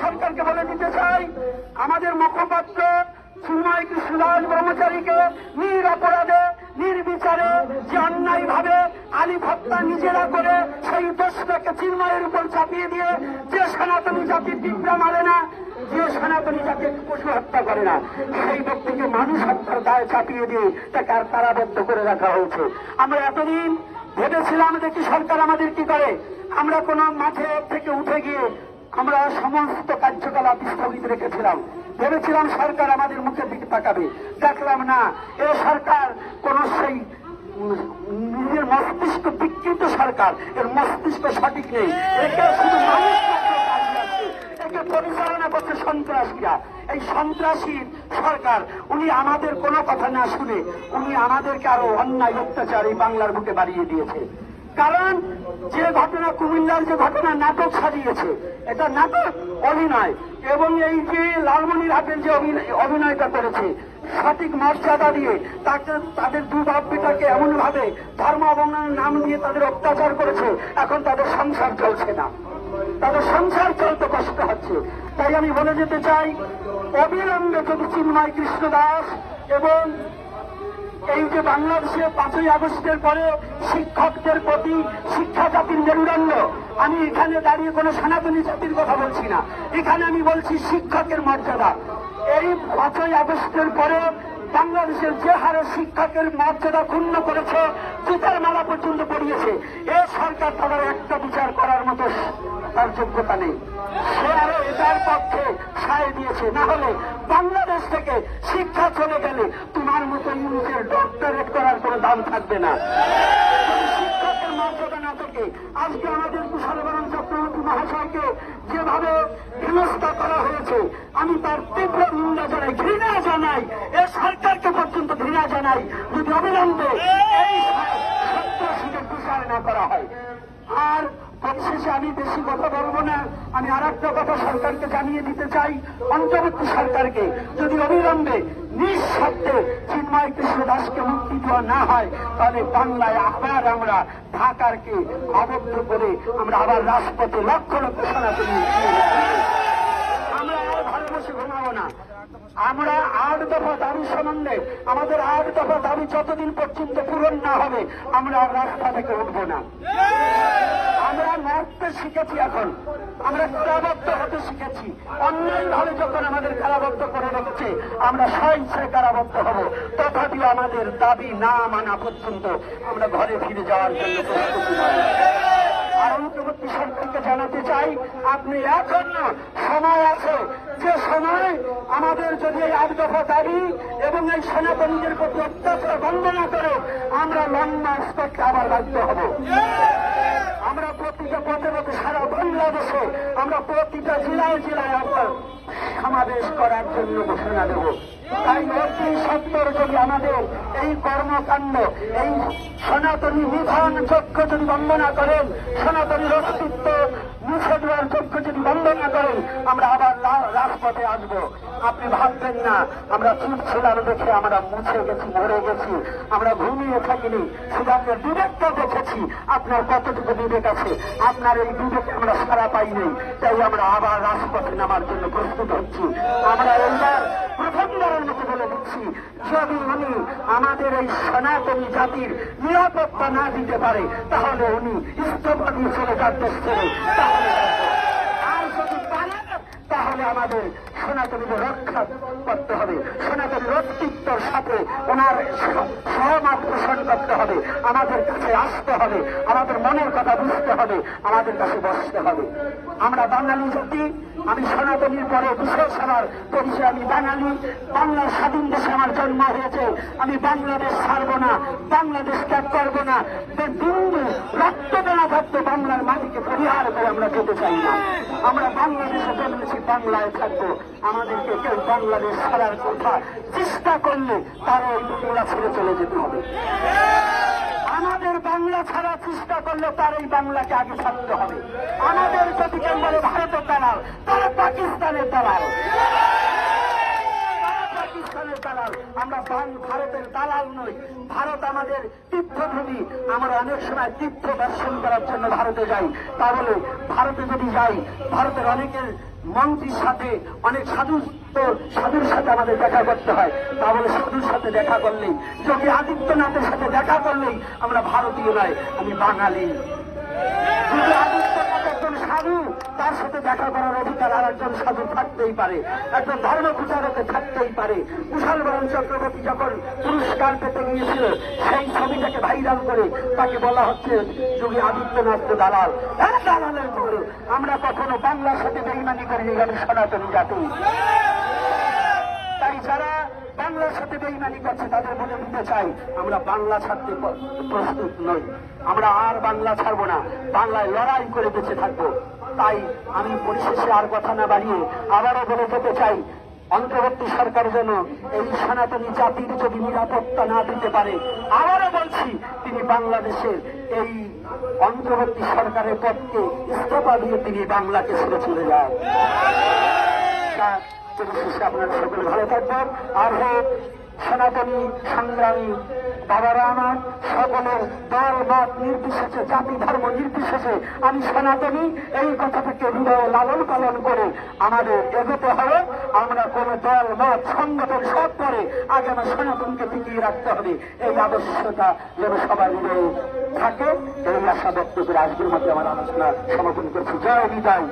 সরকারকে বলে দিতে চাই, আমাদের মুখপাত্র চিন্ময় কৃষ্ণ দাস ব্রহ্মচারীকে নিরপরাধে নির্বিচারে যে অন্যায় ভাবে আলিফ হত্যা নিজেরা করে সেই দোষটাকে চিন্ময়ের উপর চাপিয়ে দিয়ে, যে সনাতনী জাতির টিপরা মারে না, যে সনাতনী জাতির পশু হত্যা করে না, সেই ব্যক্তিকে মানুষ হত্যার দায় চাপিয়ে দিয়ে তাকে আর কারাবদ্ধ করে রাখা হয়েছে। আমরা এতদিন ভেবেছিলাম দেখি সরকার আমাদের কি করে, আমরা কোন মাঠে থেকে উঠে গিয়ে আমরা সমস্ত কার্যকলাপ স্থগিত রেখেছিলাম, ভেবেছিলাম সরকার আমাদের মুখের দিকে তাকাবে। দেখলাম না, এ সরকার কোন সেই নিজের মস্তিষ্ক বিকৃত সরকার, এর মস্তিষ্ক সঠিক নেই, একে শুধু মানুষ একে পরিচালনা করছে সন্ত্রাসীরা। এই সন্ত্রাসী সরকার উনি আমাদের কোনো কথা না শুনে উনি আমাদেরকে আরো অন্যায় অত্যাচার এই বাংলার বুকে বাড়িয়ে দিয়েছে। কারণ যে ঘটনা কুমিল্লার যে ঘটনা নাটক সাজিয়েছে, এটা নাটক অভিনয়, এবং এই যে লালমনিরহাটের যে অভিনয়টা করেছে সঠিক মর্যাদা দিয়ে তাকে তাদের দুই বাপ বেটাকে এমন ভাবে ধর্ম অবমাননার নাম দিয়ে তাদের অত্যাচার করেছে, এখন তাদের সংসার চলছে না, তাদের সংসার চলতে কষ্ট হচ্ছে। তাই আমি বলে যেতে চাই, অবিলম্বে যদি চিন্ময় কৃষ্ণ দাস এবং এই যে বাংলাদেশে 5ই আগস্টের পরে শিক্ষকদের প্রতি শিক্ষা জাতির মেরুদণ্ড, আমি এখানে দাঁড়িয়ে কোনো সনাতনী জাতির কথা বলছি না, এখানে আমি বলছি শিক্ষকের মর্যাদা। এই 5ই আগস্টের পরে বাংলাদেশের যে হারে শিক্ষকের মর্যাদা ক্ষুণ্ণ করেছে, জুতার মালা পর্যন্ত পড়িয়েছে, এ সরকার তাদের একটা বিচার করার মতো তার যোগ্যতা নেই। সে আরো এটার পক্ষে সায় দিয়েছে, না হলে বাংলাদেশ থেকে শিক্ষা চলে গেলে তোমার মতো ইউনিটের ডক্টরেট করার কোনো দাম থাকবে না। শিক্ষকের মর্যাদা না থেকে আজকে আমাদের কুশলবরণ চক্রবর্তী মহাশয়কে যেভাবে হেনস্থা করা হয়েছে, আমি তার তীব্র নিন্দা জানাই, ঘৃণা জানাই, এ সরকারকে পর্যন্ত ঘৃণা জানাই যদি অবিলম্বে এই সন্ত্রাসীদের বিচার না করা হয়। আর পরিশেষে আমি বেশি কথা বলবো না, আমি আর একটা কথা সরকারকে জানিয়ে দিতে চাই, অন্তর্বর্তী সরকারকে যদি অবিলম্বে নিঃশব্দে চিন্ময় কৃষ্ণ দাসকে মুক্তি দেওয়া না হয়, তাহলে বাংলায় আবার আমরা ঢাকারকে আবদ্ধ করে আমরা আবার রাজপথে লক্ষ লক্ষ সনাতনী আমরা আর ভালো বসে ঘুমাবো না। আমরা 8 দফা দাবি সম্বন্ধে আমাদের 8 দফা দাবি যতদিন পর্যন্ত পূরণ না হবে আমরা আর রাস্তা থেকে উঠবো না। আমরা মরতে শিখেছি, এখন আমরা কারাবদ্ধ হতে শিখেছি। অন্যায় ভাবে যখন আমাদের কারাবদ্ধ করে রেখেছে আমরা স্বইচ্ছায় কারাবদ্ধ হব, তথাপি আমাদের দাবি না মানা পর্যন্ত আমরা ঘরে ফিরে যাওয়ার জন্য প্রস্তুতি নয়। আর অন্তর্বর্তী সরকারকে জানাতে চাই, আপনি এখন সময় আছে, যে সময় আমাদের যদি এই 8 দফা দাবি এবং এই সনাতনীদের প্রতি অত্যাচার বন্ধ না করে আমরা লং মার্চ করতে আবার বাধ্য হব। আমরা প্রতিটা পথে পথে সারা বাংলাদেশে আমরা প্রতিটা জেলায় জেলায় আমরা সমাবেশ করার জন্য ঘোষণা দেব। তাই অতি সত্তর যদি আমাদের এই কর্মকাণ্ড, এই সনাতনী নিধন যজ্ঞ যদি বন্ধ না করেন, সনাতনীর অস্তিত্ব মুছে দেওয়ার যজ্ঞ যদি বন্ধ না করেন, আমরা আবার রাজপথে আসব। আপনি ভাববেন না আমরা চুপ ছিলাম দেখে আমরা মুছে গেছি, মরে গেছি, আমরা ঘুমিয়ে থাকিনি, শুধু আমরা বিবেকটা দেখেছি। আপনার কতটুকু বিবেক আছে? আপনার এই বিবেকে আমরা সারা পাইনি, তাই আমরা আবার রাজপথে নামার জন্য প্রস্তুত হচ্ছি। আমরা এইবার প্রথমবারের মতো বলে দিচ্ছি, যদি উনি আমাদের এই সনাতনী জাতির নিরাপত্তা না দিতে পারে তাহলে উনি ইস্তফা দিয়ে চলে যান দেশ ছেড়ে, আর যদি পারে তাহলে আমাদের সনাতনীদের রক্ষা করতে হবে, সনাতনীর অস্তিত্বর সাথে ওনার সহমত পোষণ করতে হবে, আমাদের কাছে আসতে হবে, আমাদের মনের কথা বুঝতে হবে, আমাদের কাছে বসতে হবে। আমরা বাঙালি জাতি, আমি সনাতনীর পরে বিশেষ আমার পরিচয়, আমি বাঙালি, বাংলার স্বাধীন দেশে আমার জন্ম হয়েছে, আমি বাংলাদেশ ছাড়বো না, বাংলাদেশ ত্যাগ করবো না, বিন্দু রক্ত দেওয়া থাকতে বাংলার মাটিকে পরিহার করে আমরা যেতে চাই না। আমরা বাংলাদেশে জন্মেছি, বাংলায় থাকবো, আমাদেরকে কেউ বাংলাদেশ ছাড়ার কথা চেষ্টা করলে তারা ওই বাংলা ছেড়ে চলে যেতে হবে। আমাদের বাংলা ছাড়া চেষ্টা করলে তার এই বাংলাকে আগে ছাড়তে হবে। আমাদের যদি কেউ বলে ভারতের দালাল, তারা পাকিস্তানের দালাল, আমরা ভারতের দালাল নই, ভারত আমাদের তীর্থভূমি। আমরা অনেক সময় তীর্থ দর্শন করার জন্য ভারতে যাই। তাহলে ভারতে যদি যাই, ভারতের অনেকের মন্ত্রীর সাথে, অনেক সাধুর সাথে আমাদের দেখা করতে হয়। তাহলে সাধুর সাথে দেখা করলেই, যোগী আদিত্যনাথের সাথে দেখা করলেই আমরা ভারতীয় নয়, আমি বাঙালি। যোগী আদিত্যনাথ একজন সাধু, তার সাথে দেখা করার অধিকার আর একজন সাধু থাকতেই পারে, একজন ধর্ম প্রচারকে থাকতেই পারে। কুশাল বরণ চক্রবর্তী যখন পুরস্কার পেতে গিয়েছিল, সেই ছবিটাকে ভাইরাল করে তাকে বলা হচ্ছে যোগী আদিত্যনাথ দালাল। দালালের গুরু। আমরা কখনো বাংলার সাথে বেইমানি করিনি, আমি সনাতনী জাতি। তাই যারা বাংলার সাথে বেইমানি করছে তাদের বলে দিতে চাই, আমরা বাংলা ছাড়তে প্রস্তুত নই, আমরা আর বাংলা ছাড়বো না, বাংলায় লড়াই করে বেঁচে থাকবো। তাই আমি পরিশেষে আর কথা না বাড়িয়ে আবারও বলে যেতে চাই, অন্তর্বর্তী সরকার যেন এই সনাতনী জাতির যদি নিরাপত্তা না দিতে পারে, আবারও বলছি তিনি বাংলাদেশের এই অন্তর্বর্তী সরকারের পদকে ইস্তফা দিয়ে তিনি বাংলাকে ছেড়ে চলে যায়। পরিশেষে আপনারা সকলে ভালো থাকবেন। আর সনাতনী সংগ্রামী বাবারা আমার, সকলের দল মত নির্বিশেষে, জাতি ধর্ম নির্বিশেষে আমি সনাতনী, এই কথাটাকে হৃদয়ে লালন পালন করে আমাদের এগোতে হবে। আমরা কোন দল মত সংগঠন সব করে আগে আমার সনাতনকে টিকিয়ে রাখতে হবে, এই আবশ্যকতা যেন সবার হৃদয়ে থাকে। এই আশা ব্যক্ত করে আজকের মধ্যে আমার আলোচনা সমাপন করছি। জয় বিজয়।